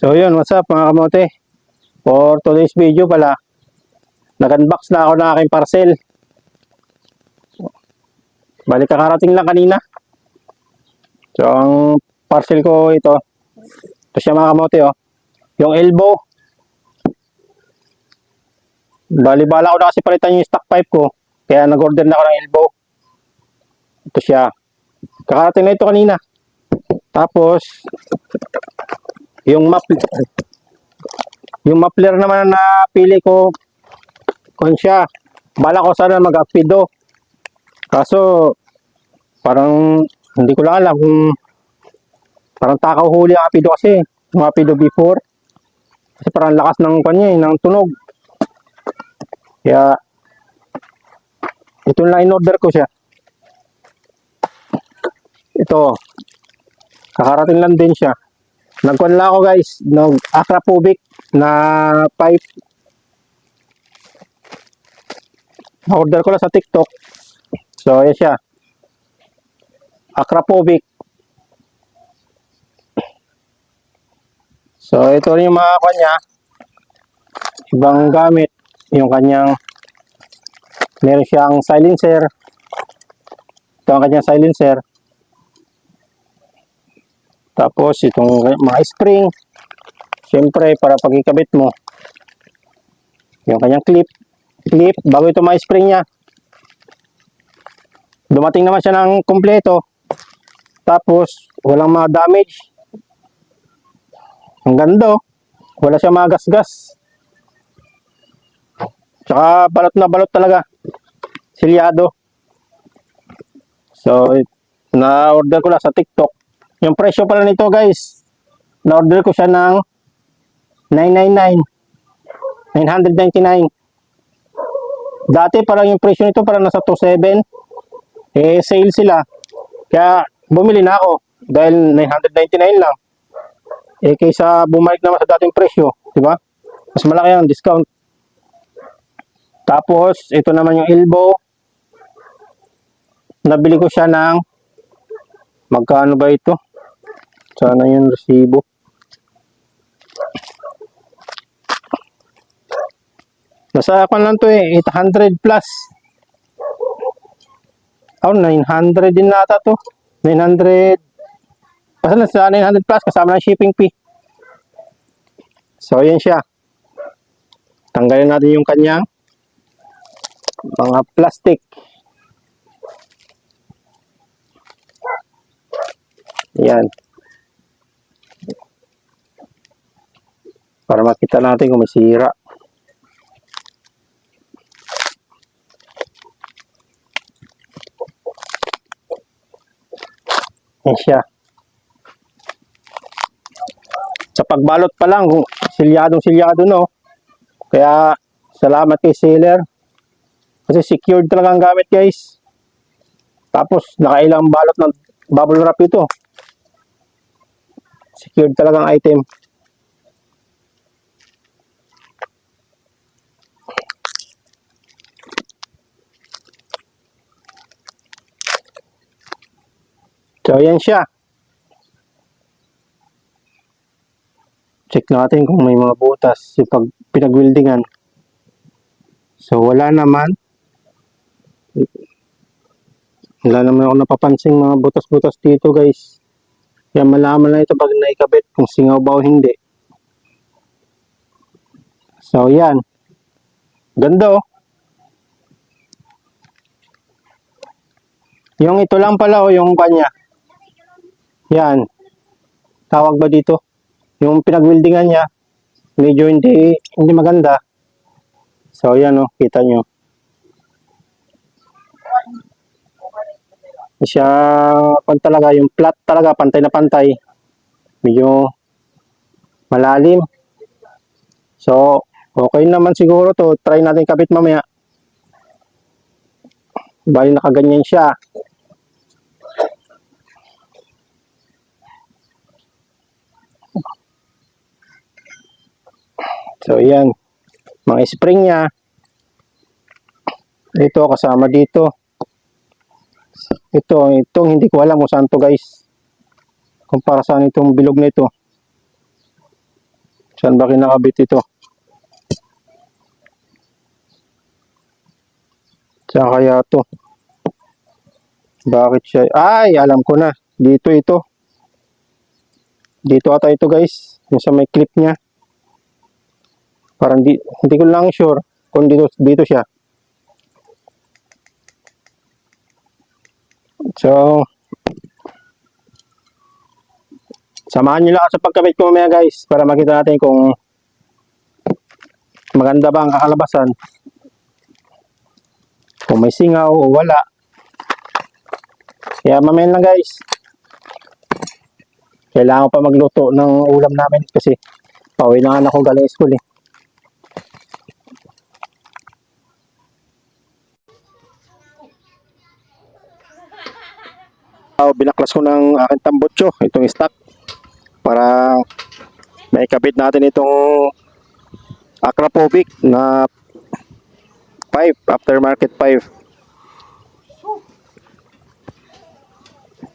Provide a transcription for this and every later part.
So yun, what's up mga kamote? For today's video pala, nag-unbox na ako ng aking parcel. Balik kakarating lang kanina. So ang parcel ko ito siya mga kamote oh. Yung elbow. Bali-bala ko na kasi palitan yung stock pipe ko. Kaya nag-order na ako ng elbow. Ito siya. Kakarating na ito kanina. Tapos, yung muffler naman na pili ko, siya. Bala ko sana mag-apido. Kaso, parang, hindi ko lang alam kung parang takaw huli ang apido kasi. Yung apido before. Kasi parang lakas ng kanya ng tunog. Kaya, ito lang in-order ko siya. Ito, kakarating lang din siya. Nagkuhan lang ako guys, ng Akrapovic na pipe. Na-order ko lang sa TikTok. So, yan siya. Akrapovic. So, ito rin yung mga kanya. Ibang gamit. Yung kanyang, meron siyang silencer. Ito ang kanyang silencer. Tapos, itong mga spring. Siyempre, para pag ikabit mo. Yung kanyang clip. Bago ito mga spring niya. Dumating naman siya ng kompleto. Tapos, walang mga damage. Ang ganda. Wala siya mga gas-gas. Tsaka balot na balot talaga. Silyado. So, na-order ko lang sa TikTok. Yung presyo pala nito guys, na-order ko siya ng 999. Dati parang yung presyo nito parang nasa 27. Eh, sale sila. Kaya bumili na ako dahil 999 lang. Eh, kaysa bumalik naman sa dating presyo, di ba? Mas malaki ang discount. Tapos, ito naman yung elbow. Nabili ko siya ng magkano ba ito? Sana yung resibo. Nasa akin lang to eh, 800 plus. Oh, 900 din nata to. 900. Basta nasa 900 plus kasama ng shipping fee. So, yan siya. Tanggalin natin yung kanyang mga plastic. Yan. Para makita natin kung may sira. Yan siya. Sa pagbalot pa lang, silyadong-silyado no. Kaya, salamat kay seller. Kasi secured talaga ang gamit guys. Tapos, nakailang balot ng bubble wrap ito. Secured talagang item. So, yan siya. Check natin kung may mga butas yung pinag-weldingan. So, wala naman. Wala naman ako napapansing mga butas-butas dito guys. Kaya malaman na ito pag naikabit kung singaw ba o hindi. So, yan. Ganda oh. Yung ito lang pala oh, yung kanya. Yan. Tawag ba dito? Yung pinag-weldingan niya, medyo hindi maganda. So, yan oh, kita nyo. Siya, talaga, yung flat talaga, pantay na pantay. Medyo malalim. So, okay naman siguro to. Try natin kapit mamaya. Bali nakaganyan siya. So, yan. Mga spring niya. Ito, kasama dito. Itong hindi ko alam kung saan to guys. Kumpara saan itong bilog na ito. Saan ba kinakabit ito? Saan kaya to? Bakit siya? Ay, alam ko na. Dito ito. Dito ata ito guys. Yung sa may clip niya. Parang hindi ko lang sure kung dito siya. So, samahan nyo lang ako sa pagkabit ko mamaya guys para makita natin kung maganda ba ang kakalabasan. Kung may singaw o wala. Kaya mamaya lang guys. Kailangan ko pa magluto ng ulam namin kasi pauwi na anak ko galing school eh. Binaklas ko ng aking tambutso, itong stock para maikabit natin itong Akrapovic na pipe, aftermarket pipe.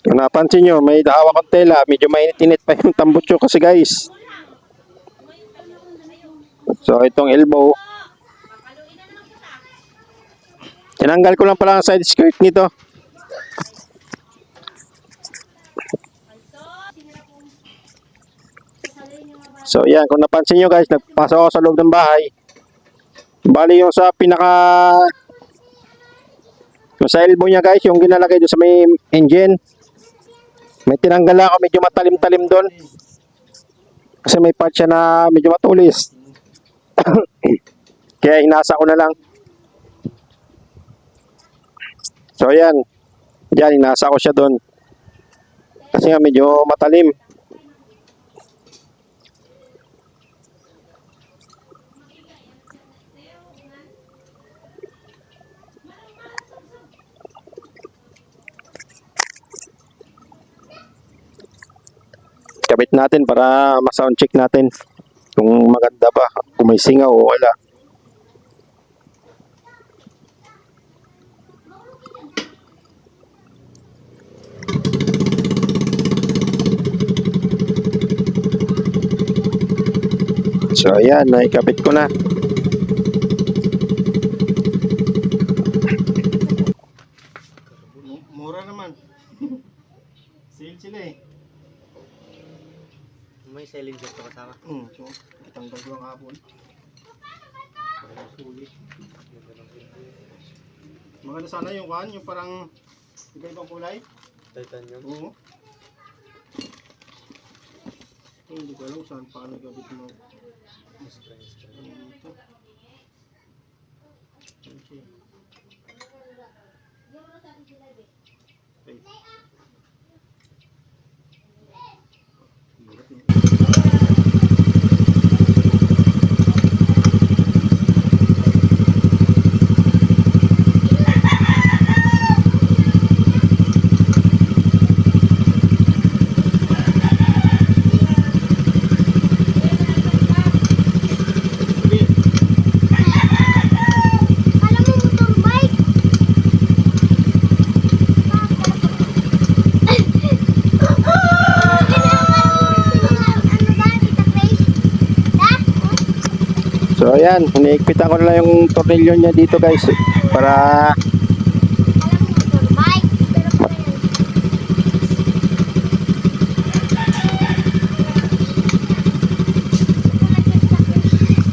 Kung napansin nyo, may hawak kong tela, medyo mainit-init pa yung tambutso kasi guys. So itong elbow, tinanggal ko lang pala ang side skirt nito. So yan, kung napansin nyo guys, nagpasok ako sa loob ng bahay. Bali yung sa yung sa elbow niya guys, yung ginalagay doon sa may engine. May tinanggal ako, medyo matalim-talim doon. Kasi may part siya na medyo matulis. Kaya hinasa ko na lang. So yan, yan hinasa ko siya doon. Kasi nga medyo matalim. Kabit natin para ma-sound check natin kung maganda ba, kung may singaw o wala. So ayan, naikabit ko na. Mura naman. Sale sila eh. May selling dito kasama. So, kitanggal ko ang hapon. Maganda sana yung kan, yung parang iba-ibang kulay. Titanium. Oo. Hindi ko alam saan pa nagabit mo. Dito. So ayan, iniikpitan ko na lang yung tornilyo niya dito guys para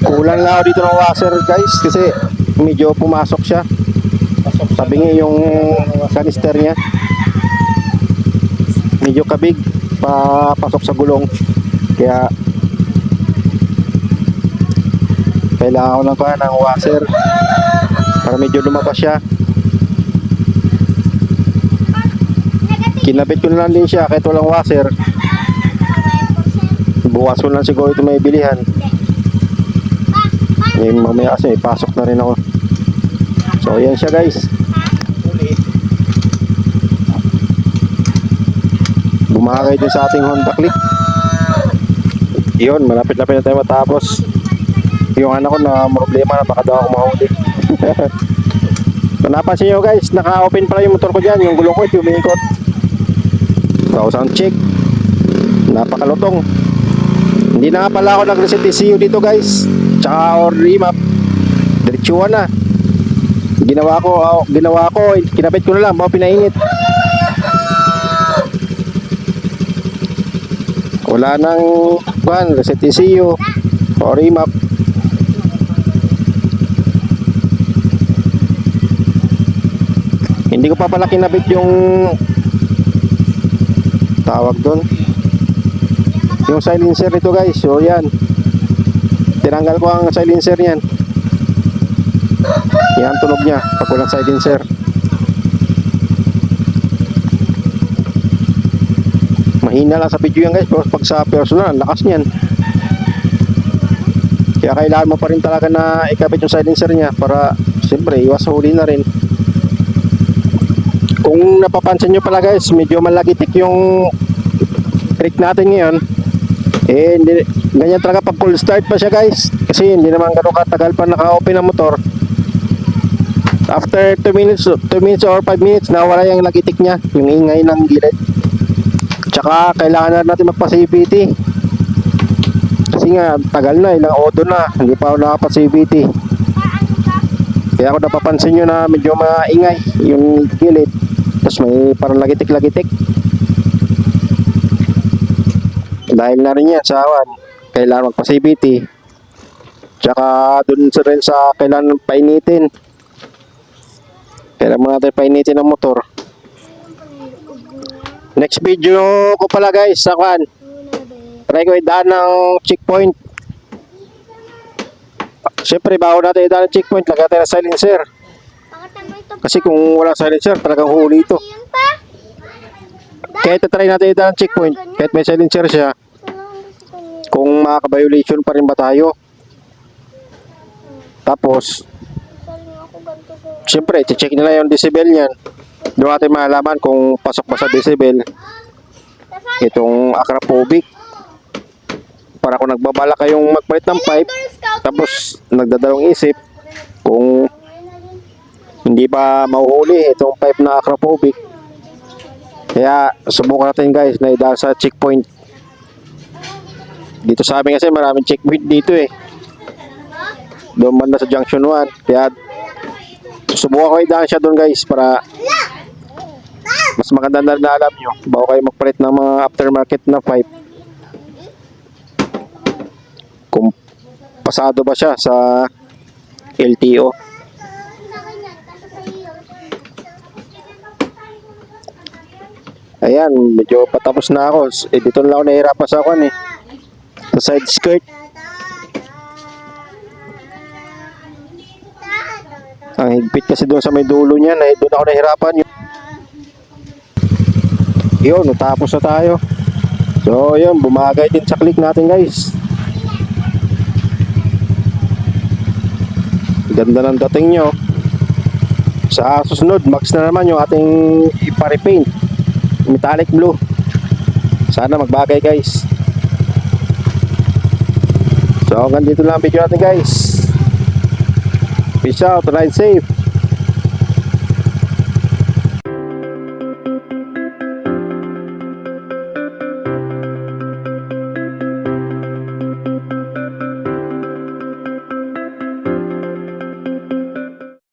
kulang lang ako dito ng washer guys kasi medyo pumasok siya. Tabingi yung canister niya. Medyo kabig papasok sa gulong. Kaya kailangan ko ng washer para medyo lumabas siya. Kinabit ko na lang din siya kahit walang washer. Bukas ko lang siguro ito may bilihan. Mamaya kasi ipasok na rin ako. So ayan siya guys. Bumakay din sa ating Honda Click. Yun, malapit-lapit na tayo matapos. Yung anak ko na problema na baka daw ako mahuli. So napansin nyo guys, naka-open pala yung motor ko dyan. Yung gulong ko ito umiikot. So sound check. Napakalutong. Hindi na nga pala ako nag-reset ECU dito guys. Tsaka or remap. Diretsuhan na. Ginawa ko, kinabit ko na lang, bago pinainit. Wala nang reset ECU o remap. Hindi ko pa pala kinabit yung tawag doon, yung silencer nito guys. So yan, tinanggal ko ang silencer niyan. Yan tunog niya pag walang silencer. Mahina lang sa video yan guys, pero pag sa personal ang lakas niyan. Kaya kailangan mo pa rin talaga na ikabit yung silencer niya para siyempre iwas huli na rin. Kung napapansin nyo pala guys, medyo malagitik yung brake natin ngayon. Ganyan talaga pag full start pa siya guys. Kasi hindi naman ganun katagal pa naka-open ang motor. After 2 minutes or 5 minutes, nawala yung lagitik niya, yung ingay ng gilid. Tsaka kailangan na natin magpa-CVT. Kasi nga, tagal na, ilang odo na, hindi pa ako nakapa-CVT. Kaya ako napapansin nyo na medyo maingay yung gilid. Tapos may parang lagitik-lagitik. Dahil na rin yan sa awan, kailangan magpa-CVT. Tsaka dun rin sa kailangan painitin. Kailangan mo natin painitin ang motor. Next video ko pala guys, sa kan. Try ko idaan ng checkpoint. Siyempre bago natin idaan ng checkpoint, lagyan tayo ng silencer. Kasi kung wala silencer, talagang huli ito. Kaya try natin idaan ng checkpoint, kahit may silencer siya, kung makaka-violation pa rin ba tayo. Tapos siyempre, check nila yung decibel niyan. Doon natin malalaman kung pasok ba sa decibel itong acropovic. Para kung nagbabala kayong magpalit ng pipe, tapos nagdadalawang isip kung hindi pa mahuhuli itong pipe na acropovic. Kaya subukan natin guys na idaan sa checkpoint. Dito sa amin kasi maraming checkpoint dito eh. Doon banda sa junction 1. Kaya subukan ko idaan siya doon guys para mas maganda na alam nyo bago kayo magpalit ng mga aftermarket na pipe, kung pasado ba siya sa LTO. Ayan, medyo patapos na ako. Dito na lang ako nahihirapan sa akin eh, sa side skirt. Ang higpit kasi doon sa may dulo niya, doon ako nahihirapan. Yun, natapos na tayo. So yun, bumagay din sa click natin guys. Ganda ng dating nyo. Sa susunod, max na naman yung ating ipa-repaint, metallic blue. Sana magbagay guys. So hanggang dito lang ang video natin guys. Peace out, ride safe.